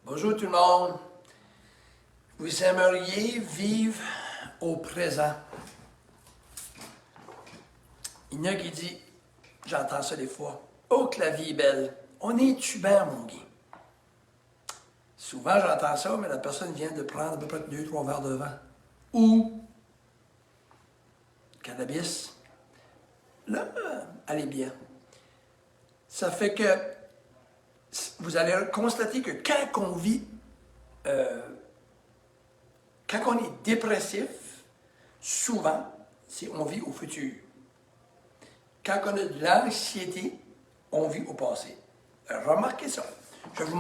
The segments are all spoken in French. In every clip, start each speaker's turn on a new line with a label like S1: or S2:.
S1: Bonjour tout le monde. Vous aimeriez vivre au présent. Il y en a qui dit, j'entends ça des fois, oh que la vie est belle. On est tubant, mon Guy. Souvent j'entends ça, mais la personne vient de prendre à peu près 2-3 verres de vin. Ou cannabis. Là, elle est bien. Ça fait que vous allez constater que quand on vit, quand on est dépressif, souvent, on vit au futur. Quand on a de l'anxiété, on vit au passé. Remarquez ça. Je vais vous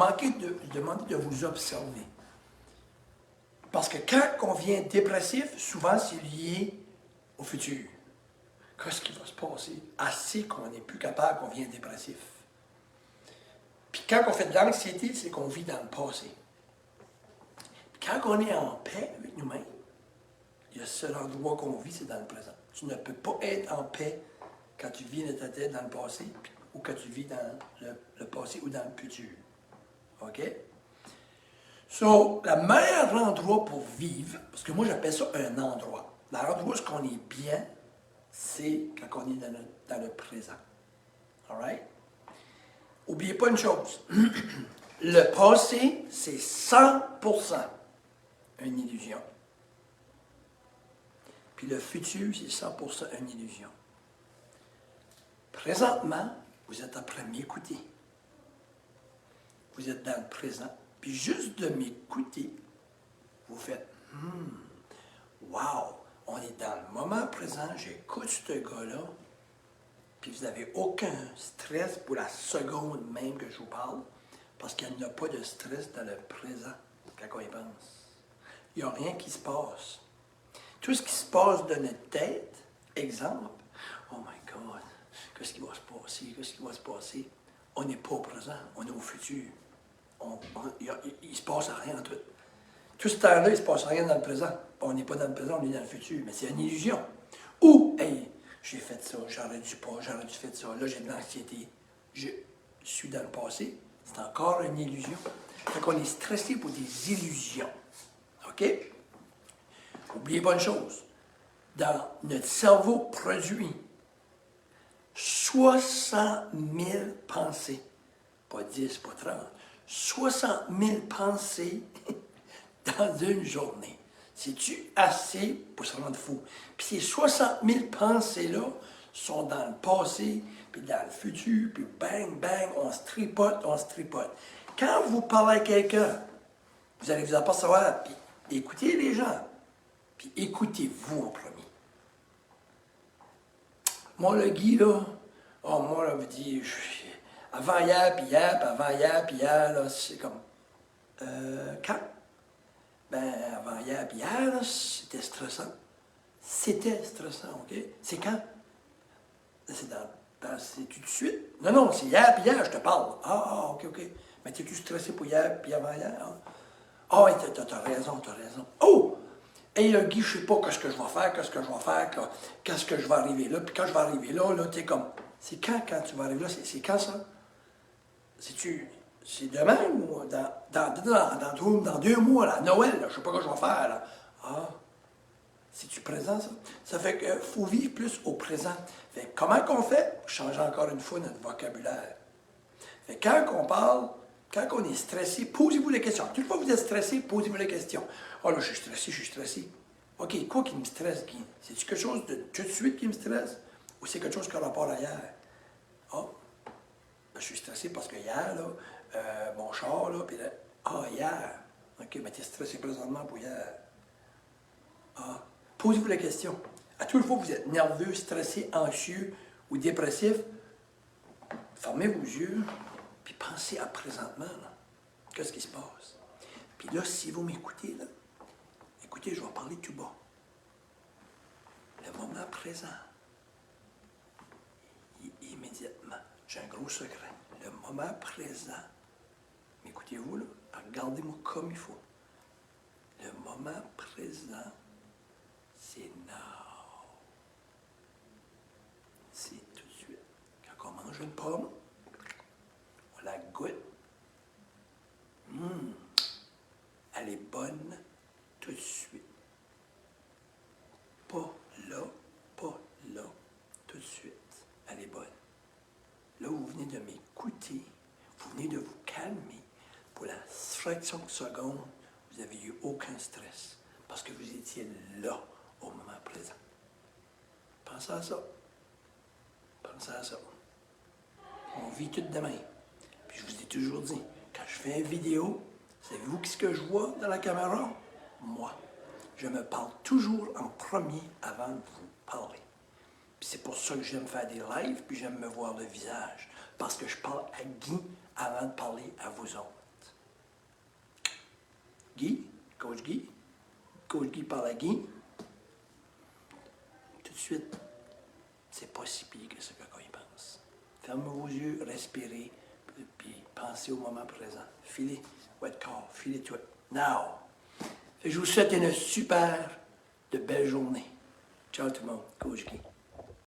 S1: demander de vous observer. Parce que quand on vient dépressif, souvent c'est lié au futur. Qu'est-ce qui va se passer? Assez qu'on n'est plus capable qu'on vient dépressif. Puis quand on fait de l'anxiété, c'est qu'on vit dans le passé. Puis quand on est en paix avec nous-mêmes, il y a ce seul endroit qu'on vit, c'est dans le présent. Tu ne peux pas être en paix quand tu vis dans ta tête dans le passé ou quand tu vis dans le passé ou dans le futur. OK? So, le meilleur endroit pour vivre, parce que moi j'appelle ça un endroit. L'endroit où on est bien, c'est quand on est dans le présent. All right? N'oubliez pas une chose. Le passé, c'est 100% une illusion. Puis le futur, c'est 100% une illusion. Présentement, vous êtes en train de m'écouter. Vous êtes dans le présent. Puis juste de m'écouter, vous faites wow, on est dans le moment présent, j'écoute ce gars-là, puis vous n'avez aucun stress pour la seconde même que je vous parle, parce qu'il n'y a pas de stress dans le présent quand on y pense. Il n'y a rien qui se passe. Tout ce qui se passe dans notre tête, exemple, oh my God, qu'est-ce qui va se passer, qu'est-ce qui va se passer? On n'est pas au présent, on est au futur. Il ne se passe rien en tout. Tout ce temps-là, il ne se passe rien dans le présent. On n'est pas dans le présent, on est dans le futur, mais c'est une illusion. Ou, hey, j'ai fait ça, j'aurais dû pas, j'aurais dû faire ça, là j'ai de l'anxiété, je suis dans le passé, c'est encore une illusion. Fait qu'on est stressé pour des illusions. OK? N'oubliez pas une chose. Dans notre cerveau produit 60 000 pensées, pas 10, pas 30, 60 000 pensées dans une journée. C'est-tu assez pour se rendre fou? Puis ces 60 000 pensées-là sont dans le passé, puis dans le futur, puis bang, bang, on se tripote, on se tripote. Quand vous parlez à quelqu'un, vous allez vous apercevoir, puis écoutez les gens, puis écoutez-vous en premier. Moi, le Guy, là, oh, moi, là, vous dites, avant hier, puis hier, puis avant hier, puis hier, là, c'est comme, quand? Ben, avant hier, puis hier, là, c'était stressant. C'était stressant, OK? C'est quand? C'est c'est tout de suite? Non, non, c'est hier, puis hier, je te parle. Ah, OK, OK. Mais t'es-tu stressé pour hier, puis avant hier? Ah, oui, t'as raison, t'as raison. Oh! Hey, là, Guy, je sais pas qu'est-ce que je vais faire, qu'est-ce que je vais faire, qu'est-ce que je vais arriver là, puis quand je vais arriver là, t'es comme, c'est quand tu vas arriver là, c'est quand ça? C'est demain ou dans 2 mois, là, Noël, là, je sais pas quoi je vais faire, là. Ah, c'est-tu présent, ça? Ça fait qu'il faut vivre plus au présent. Fait que comment qu'on fait? Changer encore une fois notre vocabulaire. Fait que quand on parle, quand on est stressé, posez-vous les questions. Toute fois que vous êtes stressé, posez-vous les questions. Oh là, je suis stressé. OK, quoi qui me stresse, Guy? C'est-tu quelque chose de tout de suite qui me stresse? Ou c'est quelque chose qui a rapport à hier? Ah, je suis stressé parce que hier, là, mon char, là, puis là, hier. OK, mais tu es stressé présentement pour hier. Ah, posez-vous la question. À toute fois que vous êtes nerveux, stressé, anxieux ou dépressif, fermez vos yeux, puis pensez à présentement, là. Qu'est-ce qui se passe? Puis là, si vous m'écoutez, là, écoutez, je vais parler tout bas. Le moment présent, immédiatement, j'ai un gros secret. Le moment présent, m'écoutez-vous, là? Regardez-moi comme il faut. Le moment présent, c'est now. C'est tout de suite. Quand on mange une pomme, on la goûte. fraction de seconde, vous n'avez eu aucun stress parce que vous étiez là au moment présent. Pensez à ça. Pensez à ça. On vit tout demain. Puis je vous ai toujours dit, quand je fais une vidéo, savez-vous ce que je vois dans la caméra? Moi. Je me parle toujours en premier avant de vous parler. Puis c'est pour ça que j'aime faire des lives, puis j'aime me voir le visage. Parce que je parle à Guy avant de parler à vous autres. Guy, Coach Guy parle à Guy. Tout de suite, c'est pas si pire que ce que il pense. Fermez vos yeux, respirez, puis pensez au moment présent. Filez votre corps, filez tout. Now! Je vous souhaite une super de belle journée. Ciao tout le monde, Coach Guy.